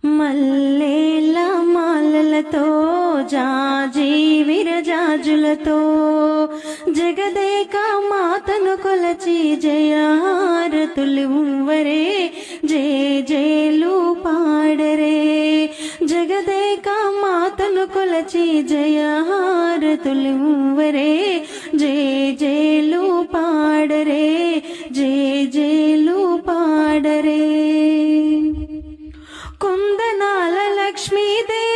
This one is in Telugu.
మల్లేల మాలలతో జాజి విరజాజులతో జగదేక మాతను కొలచి జయహారతులు ఉవ్వరే జయ జయలు పాడరే. జగదేక మాతను కొలచి జయహారతులు ఉవ్వరే జయ జయలు పాడరే జయ జయలు పాడరే. కుందనాల లక్ష్మీదేవి